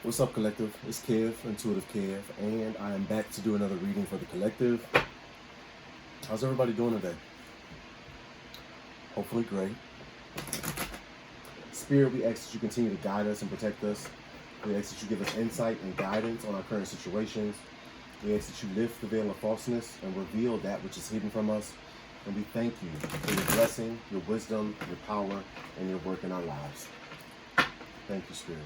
What's up, Collective? It's Kev, Intuitive Kev, and I am back to do another reading for the Collective. How's everybody doing today? Hopefully great. Spirit, we ask that you continue to guide us and protect us. We ask that you give us insight and guidance on our current situations. We ask that you lift the veil of falseness and reveal that which is hidden from us. And we thank you for your blessing, your wisdom, your power, and your work in our lives. Thank you, Spirit.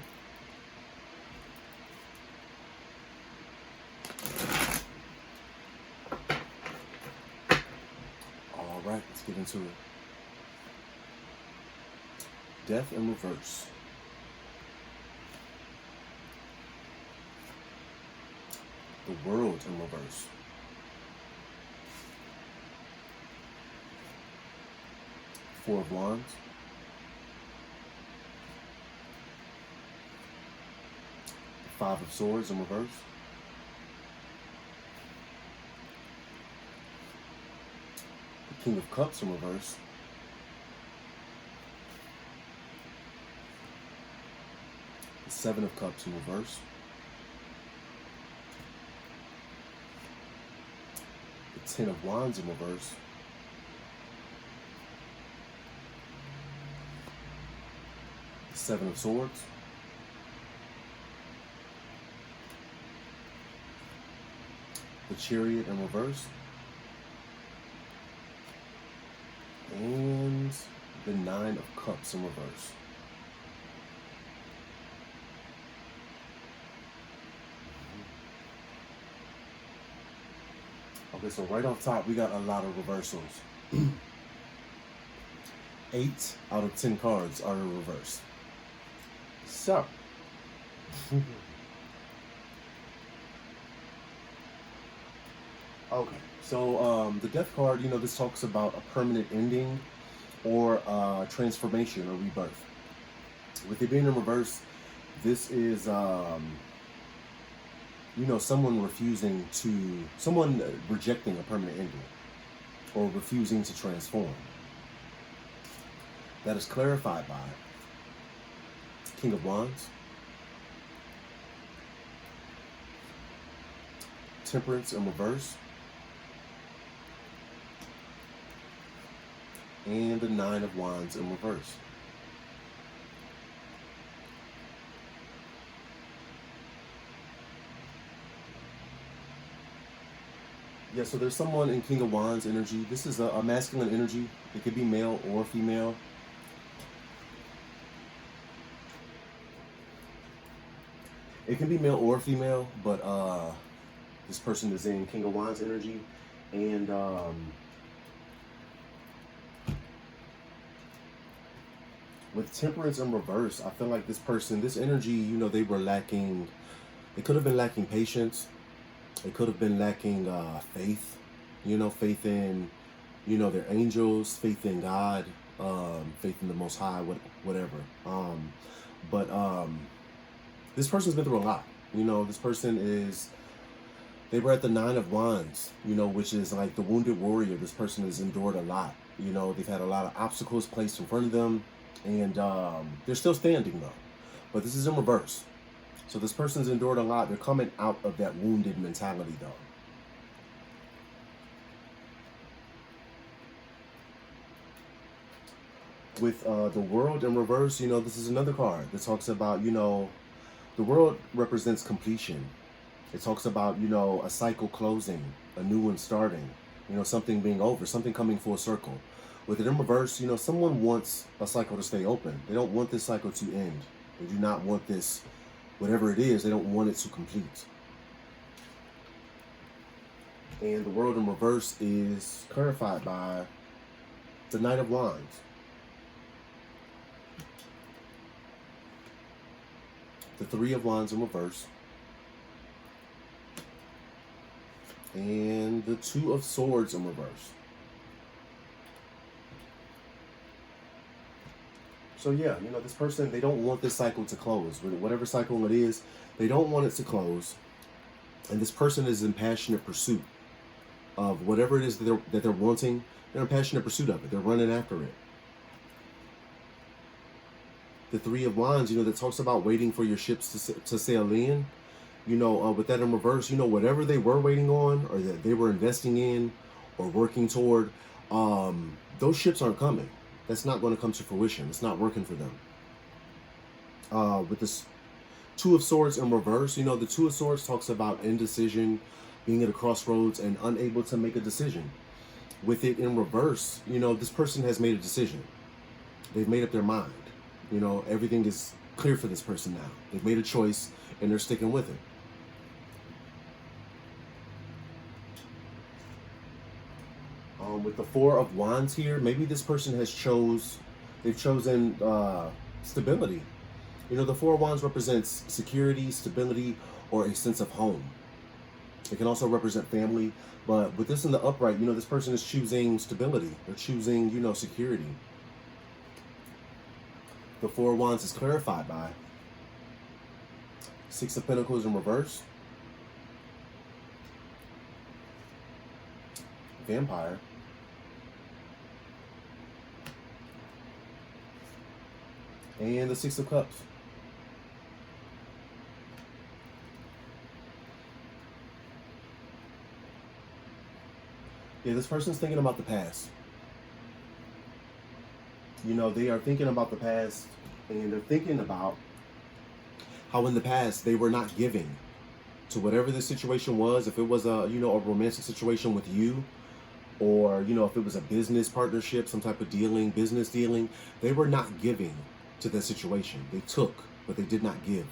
All right, let's get into it. Death in reverse. The world in reverse. Four of Wands. Five of Swords in reverse. The King of Cups in reverse. The Seven of Cups in reverse. The Ten of Wands in reverse. The Seven of Swords. The Chariot in reverse. And the Nine of Cups in reverse. Okay, so right off top, we got a lot of reversals. 8 out of 10 cards are in reverse. So, okay, so the Death card, this talks about a permanent ending or transformation or rebirth. With it being in reverse, this is, someone rejecting a permanent ending or refusing to transform. That is clarified by King of Wands, Temperance in reverse, and the Nine of Wands in reverse. Yeah, so there's someone in King of Wands energy. This is a masculine energy. It could be male or female. It can be male or female, but this person is in King of Wands energy. And with Temperance in reverse, I feel like this person, this energy, they were lacking, they could have been lacking patience. They could have been lacking faith, faith in, their angels, faith in God, faith in the Most High, whatever. But this person's been through a lot. This person they were at the Nine of Wands, which is like the wounded warrior. This person has endured a lot. They've had a lot of obstacles placed in front of them, and they're still standing though. But this is in reverse. So this person's endured a lot. They're coming out of that wounded mentality though. With the World in reverse, this is another card that talks about, the World represents completion. It talks about, a cycle closing, a new one starting, something being over, something coming full circle. With it in reverse, someone wants a cycle to stay open. They don't want this cycle to end. They do not want this, whatever it is, they don't want it to complete. And the World in reverse is clarified by the Knight of Wands. The Three of Wands in reverse. And the Two of Swords in reverse. So yeah, this person, they don't want this cycle to close. Whatever cycle it is, they don't want it to close. And this person is in passionate pursuit of whatever it is that they're wanting. They're in passionate pursuit of it. They're running after it. The Three of Wands, you know, that talks about waiting for your ships to sail in. You know, with that in reverse, you know, whatever they were waiting on or that they were investing in or working toward, those ships aren't coming. That's not going to come to fruition. It's not working for them. With this Two of Swords in reverse, you know, the Two of Swords talks about indecision, being at a crossroads and unable to make a decision. With it in reverse, you know, this person has made a decision. They've made up their mind. You know, everything is clear for this person now. They've made a choice and they're sticking with it. With the Four of Wands here, maybe this person has they've chosen stability. You know, the Four of Wands represents security, stability, or a sense of home. It can also represent family, but with this in the upright, you know, this person is choosing stability. They're choosing, you know, security. The Four of Wands is clarified by Six of Pentacles in reverse, Vampire, and the Six of Cups. Yeah, this person's thinking about the past. You know, they are thinking about the past, and they're thinking about how in the past they were not giving to whatever the situation was. If it was a, you know, a romantic situation with you, or, you know, if it was a business partnership, some type of dealing, business dealing, they were not giving to that situation. They took, but they did not give.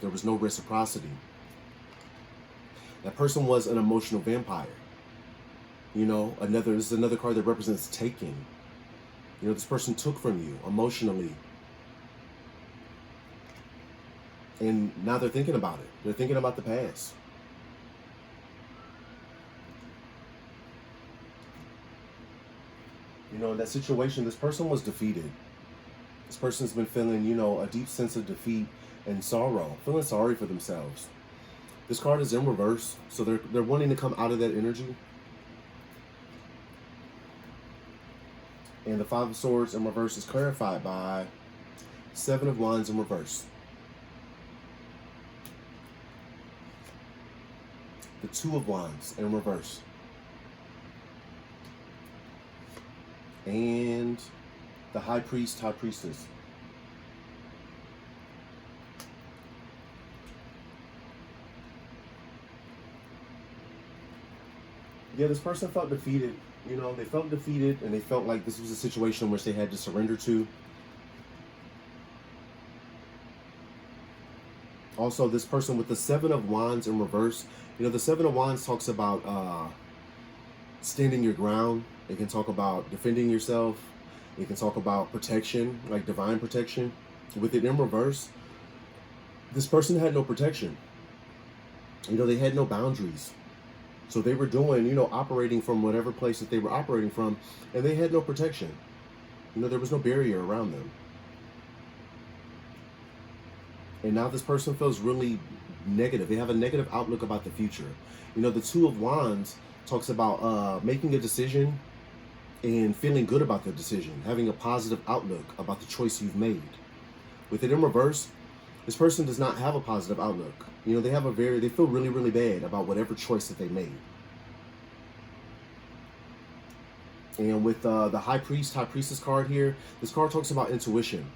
There was no reciprocity. That person was an emotional vampire. You know, this is another card that represents taking. You know, this person took from you emotionally. And now they're thinking about it. They're thinking about the past. You know, in that situation, this person was defeated. This person's been feeling, you know, a deep sense of defeat and sorrow, feeling sorry for themselves. This card is in reverse, so they're wanting to come out of that energy. And the Five of Swords in reverse is clarified by Seven of Wands in reverse. The Two of Wands in reverse. And the High Priest, High Priestess. Yeah, this person felt defeated. You know, they felt defeated and they felt like this was a situation in which they had to surrender to. Also, this person with the Seven of Wands in reverse, you know, the Seven of Wands talks about standing your ground. It can talk about defending yourself. It can talk about protection, like divine protection. With it in reverse, this person had no protection. You know, they had no boundaries. So they were doing, you know, operating from whatever place that they were operating from, and they had no protection. You know, there was no barrier around them. And now this person feels really negative. They have a negative outlook about the future. You know, the Two of Wands talks about making a decision and feeling good about the decision, having a positive outlook about the choice you've made. With it in reverse, this person does not have a positive outlook. You know, they feel really, really bad about whatever choice that they made. And with the High Priest, High Priestess card here, this card talks about intuition.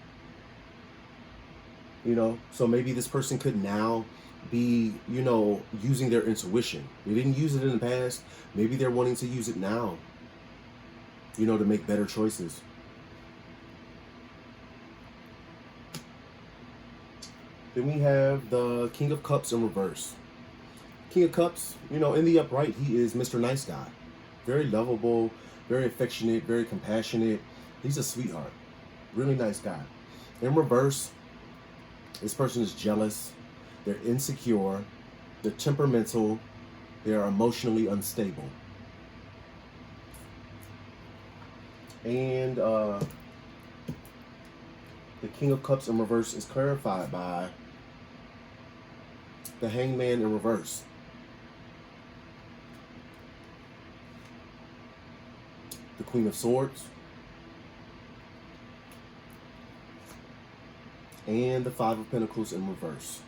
You know, so maybe this person could now be, you know, using their intuition. They didn't use it in the past. Maybe they're wanting to use it now, you know, to make better choices. Then we have the King of Cups in reverse. King of Cups, you know, in the upright, he is Mr. Nice Guy. Very lovable, very affectionate, very compassionate. He's a sweetheart. Really nice guy. In reverse, this person is jealous. They're insecure. They're temperamental. They are emotionally unstable. And the King of Cups in reverse is clarified by the Hangman in reverse. The Queen of Swords. And the Five of Pentacles in reverse.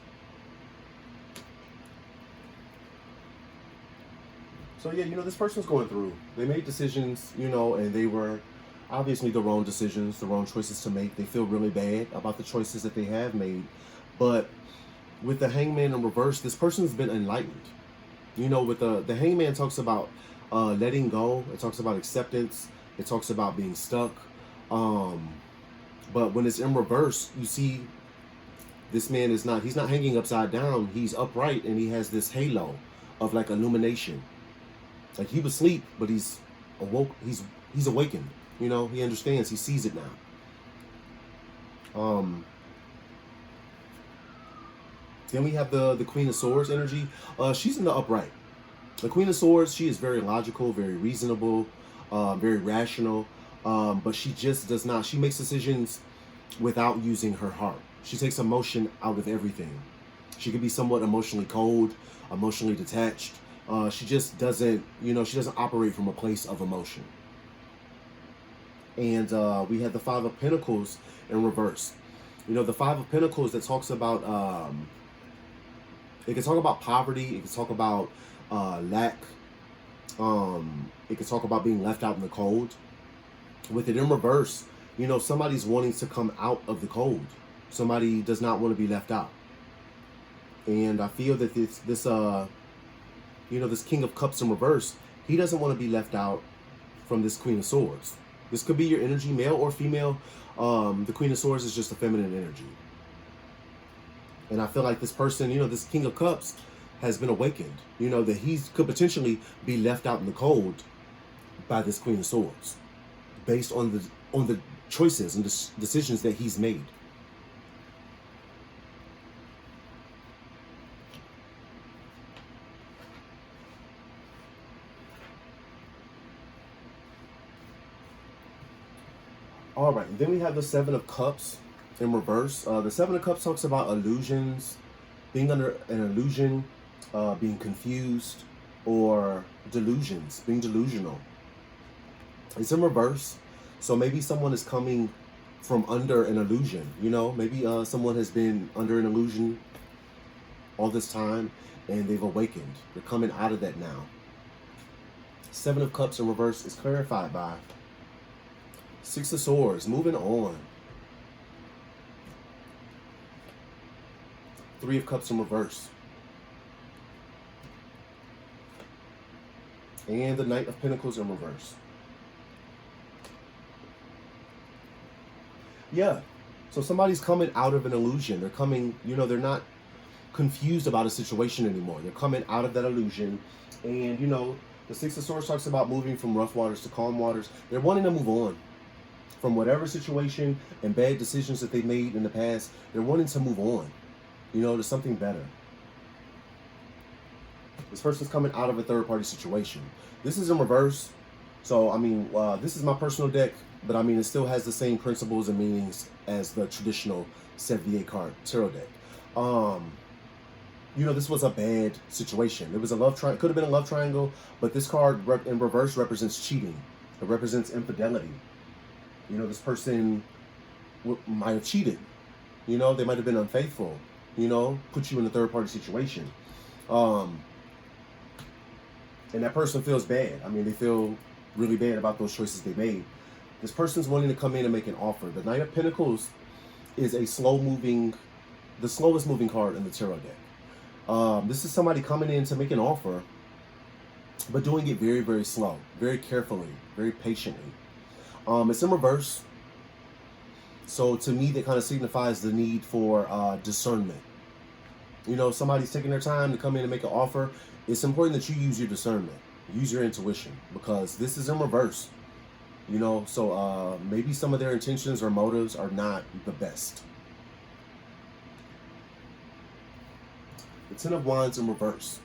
So yeah, this person's going through. They made decisions, and they were obviously the wrong decisions, the wrong choices to make. They feel really bad about the choices that they have made. But with the Hangman in reverse, this person's been enlightened. With the Hangman talks about letting go. It talks about acceptance. It talks about being stuck. But when it's in reverse, you see this man he's not hanging upside down. He's upright, and he has this halo of like illumination. Like he was asleep, but he's awoke. He's awakened. He understands. He sees it now. Then we have the Queen of Swords energy. She's in the upright. The Queen of Swords, she is very logical, very reasonable, very rational. But she just does not. She makes decisions without using her heart. She takes emotion out of everything. She could be somewhat emotionally cold, emotionally detached. She just doesn't, she doesn't operate from a place of emotion. And we have the Five of Pentacles in reverse. The Five of Pentacles that talks about, it can talk about poverty. It can talk about lack. It can talk about being left out in the cold. With it in reverse, somebody's wanting to come out of the cold. Somebody does not want to be left out. And I feel that this King of Cups in reverse, he doesn't want to be left out from this Queen of Swords. This could be your energy, male or female. The Queen of Swords is just a feminine energy. And I feel like this person, this King of Cups has been awakened. That he could potentially be left out in the cold by this Queen of Swords, based on the choices and the decisions that he's made. All right, then we have the Seven of Cups in reverse. The Seven of Cups talks about illusions, being under an illusion, being confused, or delusions, being delusional. It's in reverse, so maybe someone is coming from under an illusion. Maybe someone has been under an illusion all this time, and they've awakened. They're coming out of that now. Seven of Cups in reverse is clarified by Six of Swords, moving on. Three of Cups in reverse. And the Knight of Pentacles in reverse. Yeah. So somebody's coming out of an illusion. They're coming, they're not confused about a situation anymore. They're coming out of that illusion. And, the Six of Swords talks about moving from rough waters to calm waters. They're wanting to move on from whatever situation and bad decisions that they made in the past. They're wanting to move on, to something better. This person's coming out of a third-party situation. This is in reverse. So, this is my personal deck, but it still has the same principles and meanings as the traditional 78 card tarot deck. This was a bad situation. It was a love triangle. Could have been a love triangle, but this card in reverse represents cheating. It represents infidelity. This person might have cheated. They might have been unfaithful. Put you in a third-party situation. And that person feels bad. They feel really bad about those choices they made. This person's wanting to come in and make an offer. The Knight of Pentacles is the slowest moving card in the tarot deck. This is somebody coming in to make an offer, but doing it very, very slow, very carefully, very patiently. It's in reverse. So to me, that kind of signifies the need for discernment. Somebody's taking their time to come in and make an offer. It's important that you use your discernment, use your intuition, because this is in reverse. So maybe some of their intentions or motives are not the best. The Ten of Wands in reverse.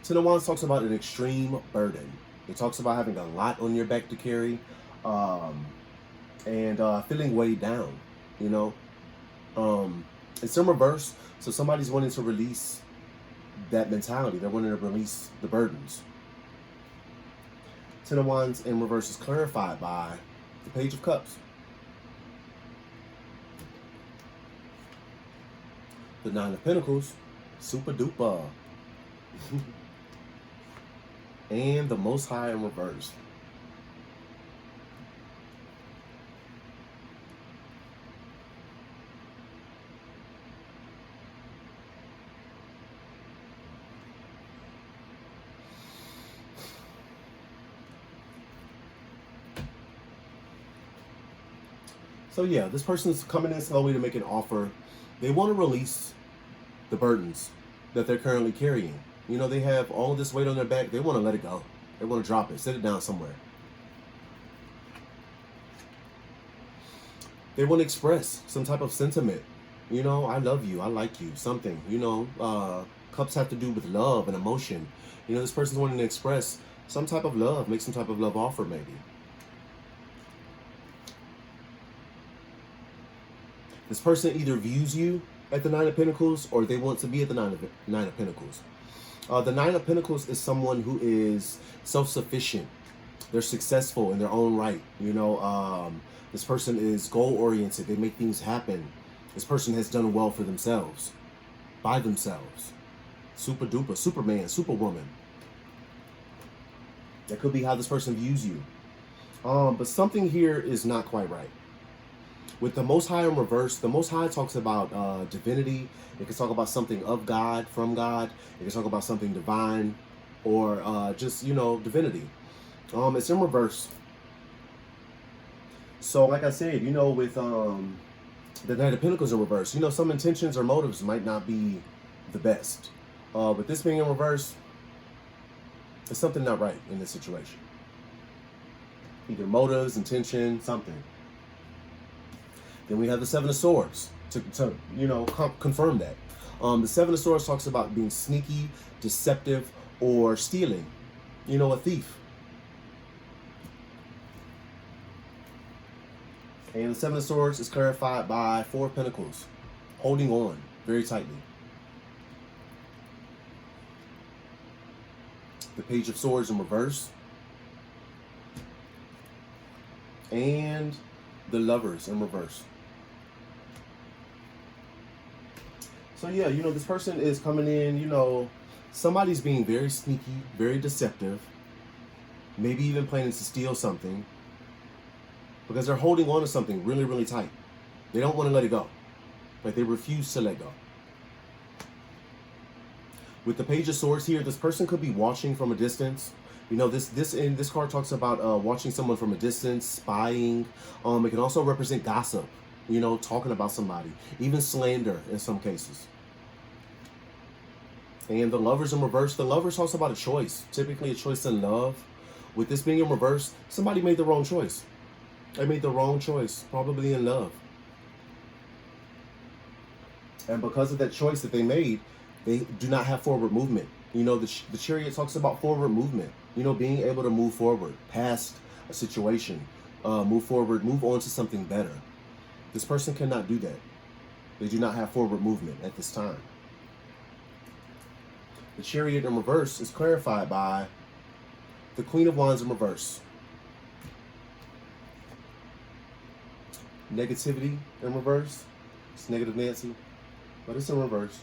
Ten of Wands talks about an extreme burden. It talks about having a lot on your back to carry, and feeling weighed down. It's in reverse, so somebody's wanting to release that mentality. They're wanting to release the burdens. Ten of Wands in reverse is clarified by the Page of Cups. The Nine of Pentacles, super duper. And the Most High in reverse. So yeah, this person's coming in slowly to make an offer. They want to release the burdens that they're currently carrying. You know, they have all of this weight on their back. They want to let it go. They want to drop it, sit it down somewhere. They want to express some type of sentiment. You know, I love you, I like you, something. You know, cups have to do with love and emotion. You know, this person's wanting to express some type of love, make some type of love offer maybe. This person either views you at the Nine of Pentacles or they want to be at the Nine of Pentacles. The Nine of Pentacles is someone who is self-sufficient. They're successful in their own right. You know, this person is goal-oriented. They make things happen. This person has done well for themselves, by themselves. Super duper, Superman, Superwoman. That could be how this person views you. But something here is not quite right. With the Most High in reverse, the Most High talks about divinity. It can talk about something of God, from God. It can talk about something divine or just, you know, divinity. It's in reverse. So like I said, you know, with the Knight of Pentacles in reverse, you know, some intentions or motives might not be the best. But this being in reverse, there's something not right in this situation. Either motives, intention, something. Then we have the Seven of Swords to you know, confirm that. The Seven of Swords talks about being sneaky, deceptive, or stealing. You know, a thief. And the Seven of Swords is clarified by Four of Pentacles, holding on very tightly. The Page of Swords in reverse. And the Lovers in reverse. So yeah, you know, this person is coming in, you know, somebody's being very sneaky, very deceptive, maybe even planning to steal something because they're holding on to something really, really tight. They don't want to let it go. Like they refuse to let go. With the Page of Swords here, this person could be watching from a distance. You know, this card talks about watching someone from a distance, spying. It can also represent gossip, you know, talking about somebody, even slander in some cases. And the Lovers in reverse, the Lovers talks about a choice, typically a choice in love. With this being in reverse, somebody made the wrong choice. They made the wrong choice, probably in love. And because of that choice that they made, they do not have forward movement. You know, the Chariot talks about forward movement. You know, being able to move forward past a situation, move forward, move on to something better. This person cannot do that. They do not have forward movement at this time. The Chariot in reverse is clarified by the Queen of Wands in reverse. Negativity in reverse. It's Negative Nancy, but it's in reverse.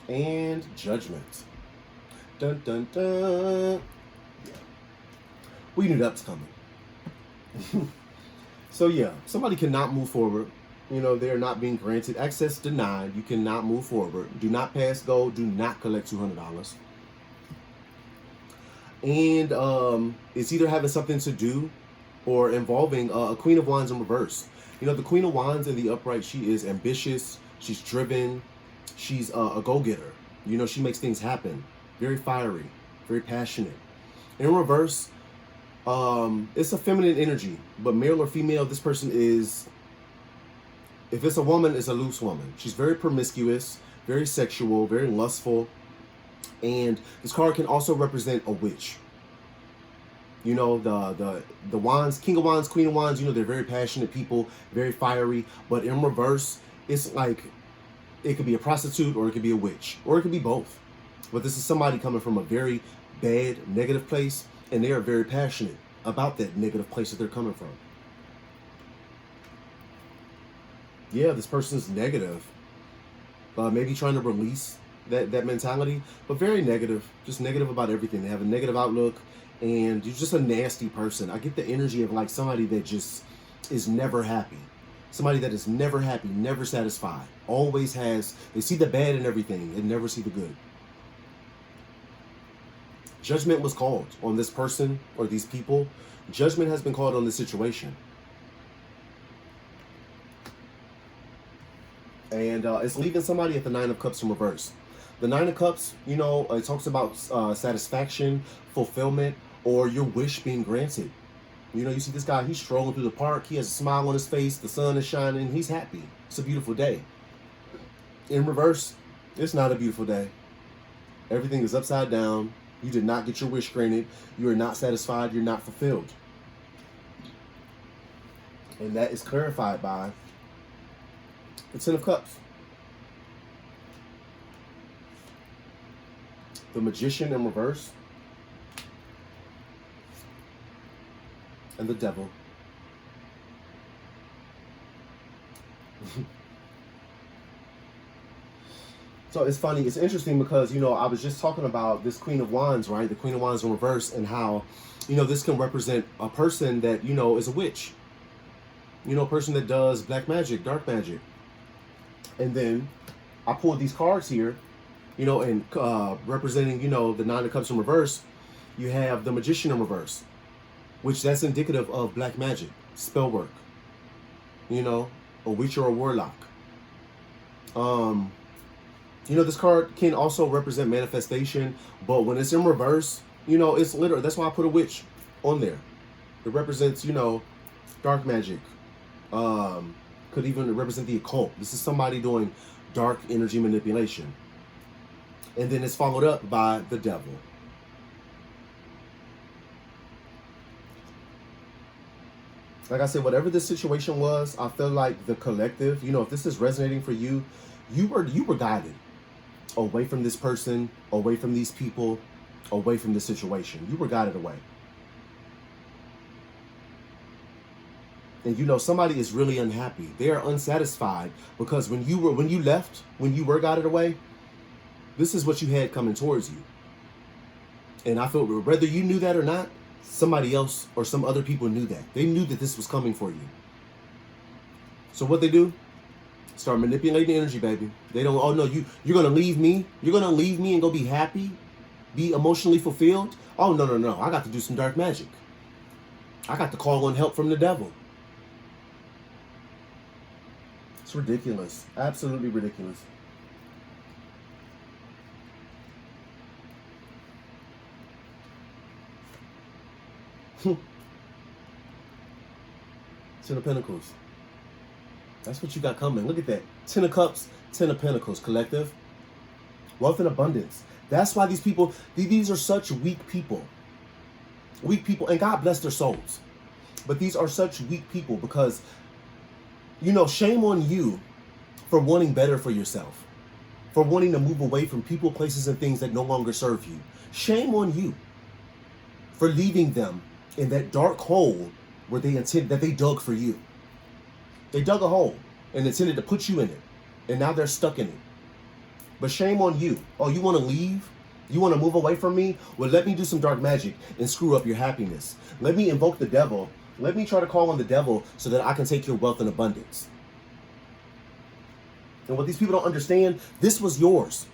And Judgment. Dun dun dun. Yeah. We knew that was coming. So yeah, somebody cannot move forward. You know, they are not being granted access, denied. You cannot move forward. Do not pass go. Do not collect $200. And it's either having something to do or involving a Queen of Wands in reverse. You know, the Queen of Wands in the upright, she is ambitious. She's driven. She's a go-getter. You know, she makes things happen. Very fiery, very passionate. In reverse, it's a feminine energy, but male or female, this person is, if it's a woman, it's a loose woman. She's very promiscuous, very sexual, very lustful. And this card can also represent a witch. You know, the Wands, King of Wands, Queen of Wands, you know, they're very passionate people, very fiery. But in reverse, it's like, it could be a prostitute or it could be a witch. Or it could be both. But this is somebody coming from a very bad, negative place. And they are very passionate about that negative place that they're coming from. Yeah, this person's negative. Maybe trying to release that mentality, but very negative, just negative about everything. They have a negative outlook, and you're just a nasty person. I get the energy of like somebody that just is never happy. Somebody that is never happy, never satisfied, always has, they see the bad in everything and never see the good. Judgment was called on this person or these people. Judgment has been called on this situation. And it's leaving somebody at the Nine of Cups in reverse. The Nine of Cups, you know, it talks about satisfaction, fulfillment, or your wish being granted. You know, you see this guy, he's strolling through the park. He has a smile on his face. The sun is shining. He's happy. It's a beautiful day. In reverse, it's not a beautiful day. Everything is upside down. You did not get your wish granted. You are not satisfied. You're not fulfilled. And that is clarified by the Ten of Cups. The Magician in reverse. And the Devil. So it's funny, it's interesting because, you know, I was just talking about this Queen of Wands, right? The Queen of Wands in reverse, and how, you know, this can represent a person that, you know, is a witch. You know, a person that does black magic, dark magic. And then I pulled these cards here, you know, and representing, you know, the Nine of Cups in reverse, you have the Magician in reverse, which that's indicative of black magic, spell work, you know, a witch or a warlock. You know, this card can also represent manifestation, but when it's in reverse, you know, it's literal. That's why I put a witch on there. It represents, you know, dark magic. Could even represent the occult. This is somebody doing dark energy manipulation. And then it's followed up by the Devil. Like I said, whatever this situation was, I feel like the collective, you know, if this is resonating for you, you were guided away from this person, away from these people, away from this situation. You were guided away. And you know, somebody is really unhappy. They are unsatisfied because when you were guided away, this is what you had coming towards you. And I feel whether you knew that or not, somebody else or some other people knew that. They knew that this was coming for you. So what they do? Start manipulating energy, baby. They don't, oh no, you're going to leave me? You're going to leave me and go be happy? Be emotionally fulfilled? Oh, no. I got to do some dark magic. I got to call on help from the devil. It's ridiculous. Absolutely ridiculous. Ten of Pentacles. That's what you got coming. Look at that. 10 of Cups, 10 of Pentacles, collective. Wealth and abundance. That's why these people, these are such weak people. Weak people, and God bless their souls. But these are such weak people because, you know, shame on you for wanting better for yourself. For wanting to move away from people, places, and things that no longer serve you. Shame on you for leaving them in that dark hole where they dug for you. They dug a hole and intended to put you in it. And now they're stuck in it. But shame on you. Oh, you want to leave? You want to move away from me? Well, let me do some dark magic and screw up your happiness. Let me invoke the devil. Let me try to call on the devil so that I can take your wealth and abundance. And what these people don't understand, this was yours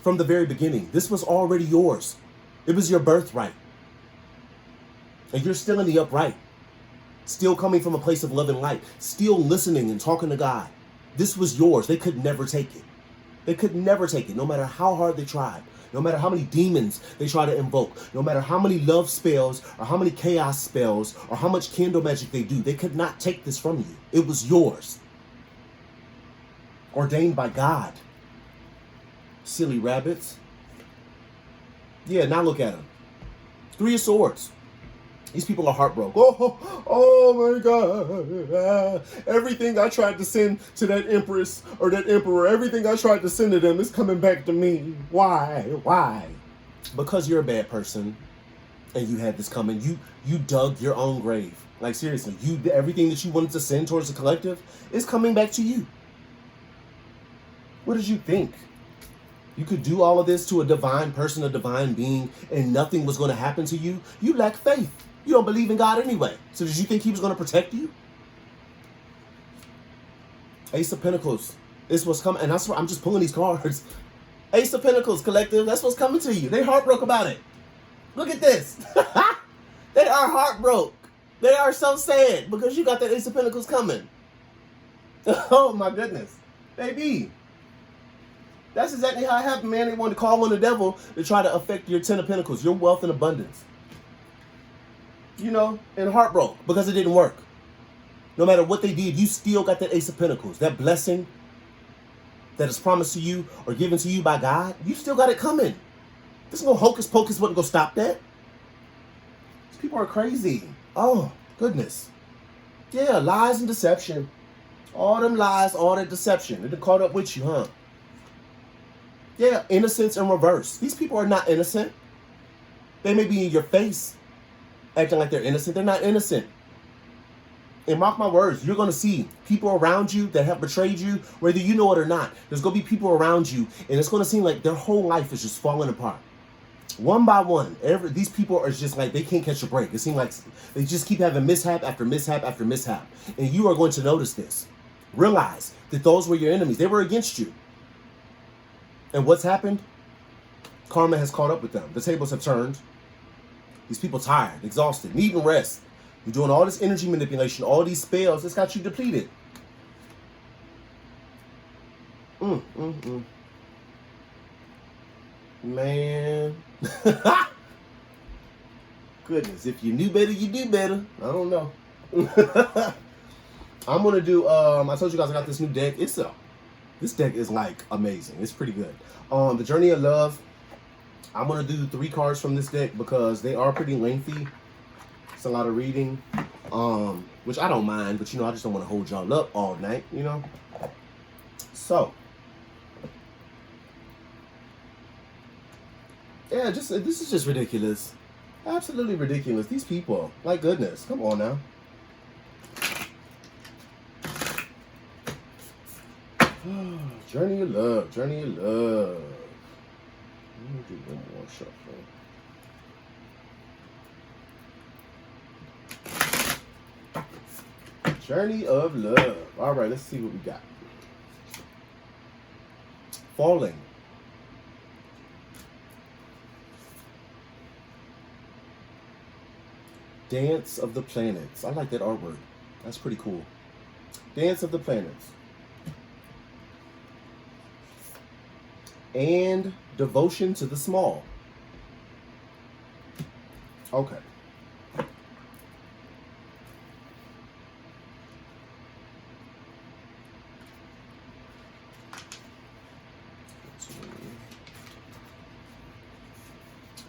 from the very beginning. This was already yours. It was your birthright. And you're still in the upright. Still coming from a place of love and light. Still listening and talking to God. This was yours. They could never take it. They could never take it, no matter how hard they tried. No matter how many demons they try to invoke. No matter how many love spells or how many chaos spells or how much candle magic they do. They could not take this from you. It was yours. Ordained by God. Silly rabbits. Yeah, now look at them. 3 of Swords. These people are heartbroken. Oh my God. Everything I tried to send to that empress or that emperor, everything I tried to send to them is coming back to me. Why? Because you're a bad person and you had this coming. You dug your own grave. Like seriously, everything that you wanted to send towards the collective is coming back to you. What did you think? You could do all of this to a divine person, a divine being, and nothing was going to happen to you? You lack faith. You don't believe in God anyway. So did you think he was going to protect you? Ace of Pentacles. This was coming, and that's why I'm just pulling these cards. Ace of Pentacles, collective. That's what's coming to you. They heartbroken about it. Look at this. They are heartbroken. They are so sad because you got that Ace of Pentacles coming. Oh my goodness. Baby. That's exactly how it happened, man. They wanted to call on the devil to try to affect your Ten of Pentacles, your wealth and abundance. You know, and heartbroken because it didn't work. No matter what they did, you still got that Ace of Pentacles. That blessing that is promised to you or given to you by God, you still got it coming. There's no hocus pocus wasn't going to stop that. These people are crazy. Oh, goodness. Yeah, lies and deception. All them lies, all that deception. They're caught up with you, huh? Yeah, innocence in reverse. These people are not innocent. They may be in your face acting like they're innocent. They're not innocent. And mark my words, you're going to see people around you that have betrayed you, whether you know it or not. There's going to be people around you, and it's going to seem like their whole life is just falling apart. One by one, these people are just like, they can't catch a break. It seems like they just keep having mishap after mishap after mishap. And you are going to notice this. Realize that those were your enemies. They were against you. And what's happened? Karma has caught up with them. The tables have turned. These people tired, exhausted, needing rest. You're doing all this energy manipulation, all these spells. It's got you depleted. Man. Goodness, if you knew better, you do better. I don't know. I'm going to do, I told you guys I got this new deck. This deck is like amazing. It's pretty good. The Journey of Love. I'm going to do 3 cards from this deck because they are pretty lengthy. It's a lot of reading, which I don't mind, but, you know, I just don't want to hold y'all up all night, you know. So, yeah, this is just ridiculous. Absolutely ridiculous. These people, my goodness, come on now. Journey of Love, Journey of Love. Let me do one more shuffle. Journey of Love. All right, let's see what we got. Falling. Dance of the Planets. I like that artwork. That's pretty cool. Dance of the Planets. And Devotion to the Small. Okay.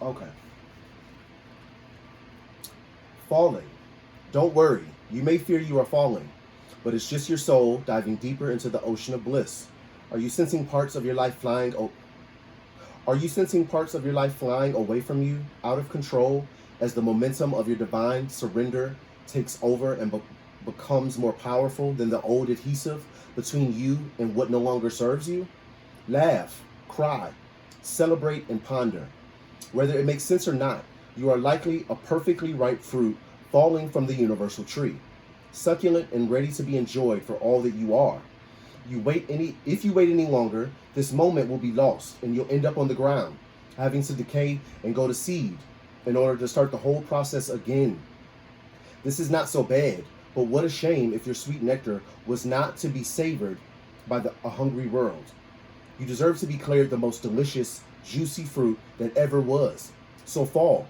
Okay. Falling. Don't worry. You may fear you are falling, but it's just your soul diving deeper into the ocean of bliss. Are you sensing parts of your life flying? Are you sensing parts of your life flying away from you, out of control, as the momentum of your divine surrender takes over and becomes more powerful than the old adhesive between you and what no longer serves you? Laugh, cry, celebrate, and ponder. Whether it makes sense or not, you are likely a perfectly ripe fruit falling from the universal tree, succulent and ready to be enjoyed for all that you are. If you wait any longer, this moment will be lost and you'll end up on the ground, having to decay and go to seed in order to start the whole process again. This is not so bad, but what a shame if your sweet nectar was not to be savored by a hungry world. You deserve to be declared the most delicious, juicy fruit that ever was. So fall.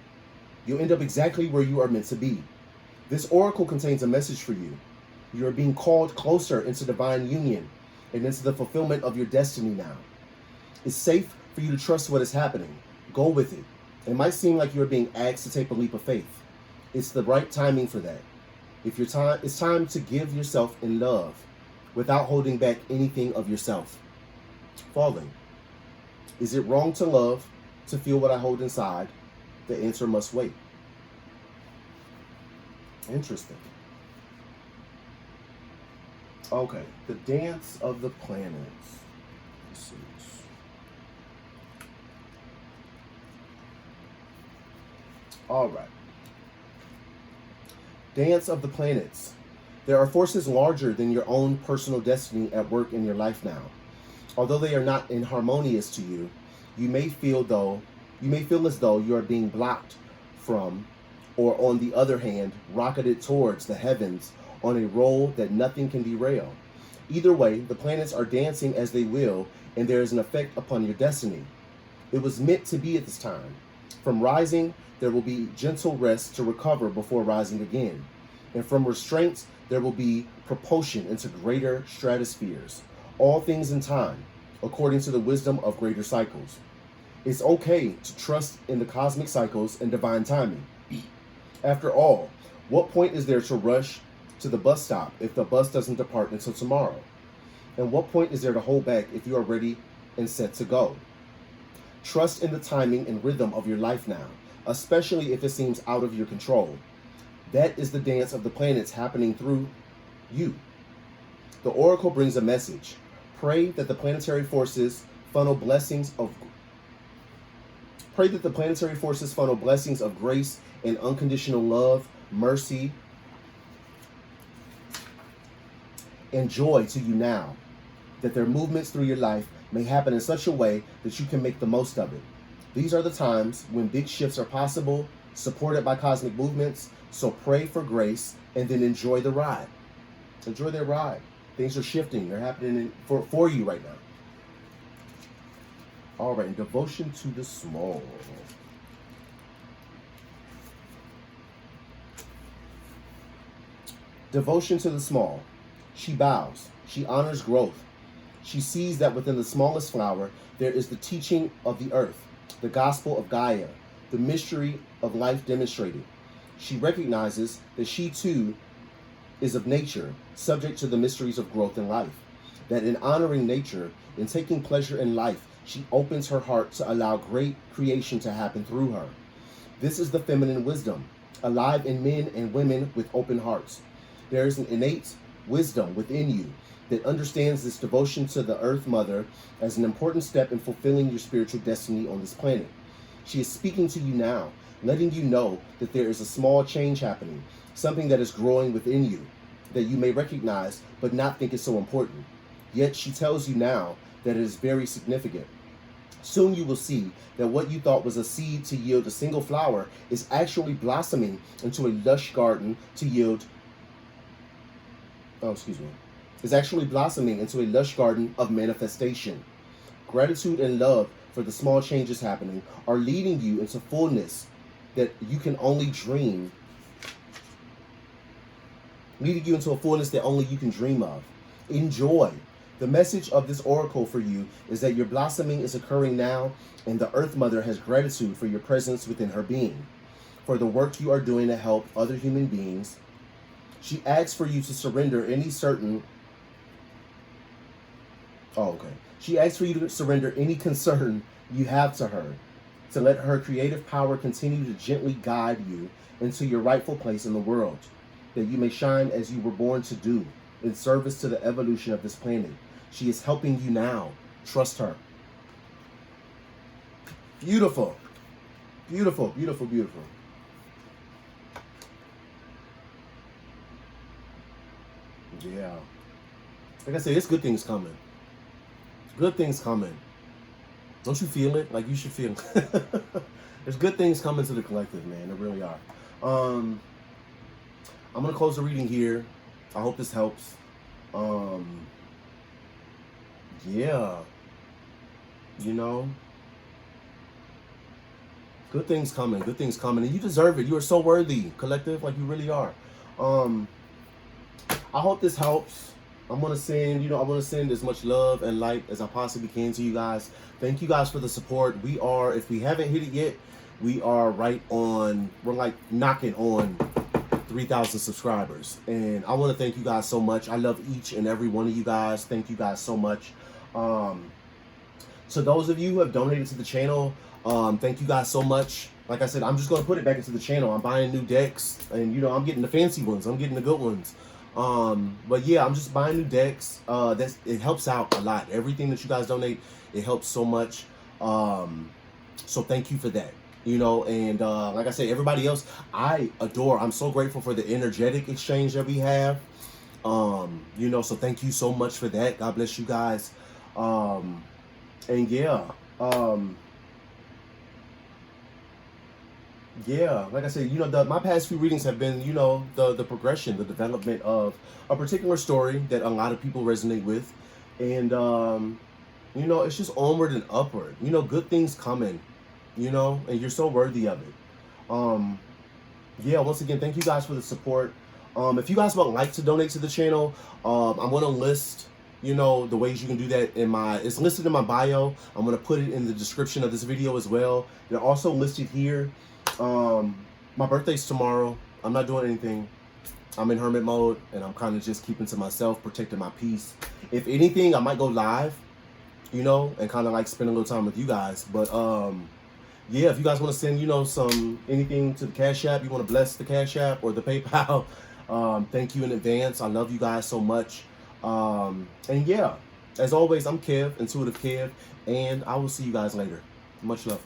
You'll end up exactly where you are meant to be. This oracle contains a message for you. You are being called closer into divine union and into the fulfillment of your destiny now. It's safe for you to trust what is happening. Go with it. It might seem like you are being asked to take a leap of faith. It's the right timing for that. It's time to give yourself in love without holding back anything of yourself. Falling. Is it wrong to love, to feel what I hold inside? The answer must wait. Interesting. Okay, the Dance of the Planets. All right. Dance of the planets. There are forces larger than your own personal destiny at work in your life now. Although they are not inharmonious to you, you may feel as though you are being blocked from, or on the other hand, rocketed towards the heavens on a roll that nothing can derail. Either way, the planets are dancing as they will, and there is an effect upon your destiny. It was meant to be at this time. From rising, there will be gentle rest to recover before rising again. And from restraints, there will be propulsion into greater stratospheres. All things in time, according to the wisdom of greater cycles. It's okay to trust in the cosmic cycles and divine timing. After all, what point is there to rush to the bus stop if the bus doesn't depart until tomorrow? And what point is there to hold back if you are ready and set to go? Trust in the timing and rhythm of your life now, especially if it seems out of your control. That is the dance of the planets happening through you. The oracle brings a message. Pray that the planetary forces funnel blessings of grace and unconditional love, mercy, and joy to you now. That their movements through your life may happen in such a way that you can make the most of it. These are the times when big shifts are possible, supported by cosmic movements, so pray for grace and then enjoy the ride. Enjoy their ride. Things are shifting. They're happening for you right now. All right, devotion to the small. Devotion to the small. She bows. She honors growth. She sees that within the smallest flower, there is the teaching of the earth, the gospel of Gaia, the mystery of life demonstrated. She recognizes that she too is of nature, subject to the mysteries of growth in life. That in honoring nature, in taking pleasure in life, she opens her heart to allow great creation to happen through her. This is the feminine wisdom, alive in men and women with open hearts. There is an innate wisdom within you that understands this devotion to the Earth Mother as an important step in fulfilling your spiritual destiny on this planet. She is speaking to you now, letting you know that there is a small change happening, something that is growing within you, that you may recognize but not think is so important. Yet she tells you now that it is very significant. Soon you will see that what you thought was a seed to yield a single flower is actually blossoming into a lush garden to yield is actually blossoming into a lush garden of manifestation. Gratitude and love for the small changes happening are leading you into fullness that you can only dream. Leading you into a fullness that only you can dream of. Enjoy. The message of this oracle for you is that your blossoming is occurring now, and the Earth Mother has gratitude for your presence within her being, for the work you are doing to help other human beings. She asks for you to surrender any She asks for you to surrender any concern you have to her, to let her creative power continue to gently guide you into your rightful place in the world, that you may shine as you were born to do, in service to the evolution of this planet. She is helping you now. Trust her. Beautiful. Beautiful, beautiful, beautiful. Yeah. Like I said, it's good things coming. Good things coming. Don't you feel it? Like you should feel it. There's good things coming to the collective, man. There really are. I'm going to close the reading here. I hope this helps. Yeah. You know, good things coming. Good things coming. And you deserve it. You are so worthy, collective. Like you really are. I hope this helps. I want to send as much love and light as I possibly can to you guys. Thank you guys for the support. We are, if we haven't hit it yet, we are we're like knocking on 3,000 subscribers. And I want to thank you guys so much. I love each and every one of you guys. Thank you guys so much. So those of you who have donated to the channel, thank you guys so much. Like I said, I'm just going to put it back into the channel. I'm buying new decks, and I'm getting the fancy ones. I'm getting the good ones. But yeah, I'm just buying new decks. It helps out a lot. Everything that you guys donate, it helps so much. So thank you for that. You know, and like I say, everybody else, I'm so grateful for the energetic exchange that we have. You know, so thank you so much for that. God bless you guys. And yeah, um, yeah, like I said, you know, my past few readings have been, you know, the progression, the development of a particular story that a lot of people resonate with, and you know, it's just onward and upward. You know, good things coming. You know, and you're so worthy of it. Um, yeah, once again, thank you guys for the support. If you guys would like to donate to the channel, I'm gonna list, you know, the ways you can do that it's listed in my bio. I'm gonna put it in the description of this video as well. They're also listed here. My birthday's tomorrow. I'm not doing anything. I'm in hermit mode, and I'm kind of just keeping to myself, protecting my peace. If anything, I might go live, you know, and kind of like spend a little time with you guys. But yeah, if you guys want to send, you know, anything to the Cash App, you want to bless the Cash App or the PayPal, thank you in advance. I love you guys so much. And yeah, as always, I'm Kev, Intuitive Kev, and I will see you guys later. Much love.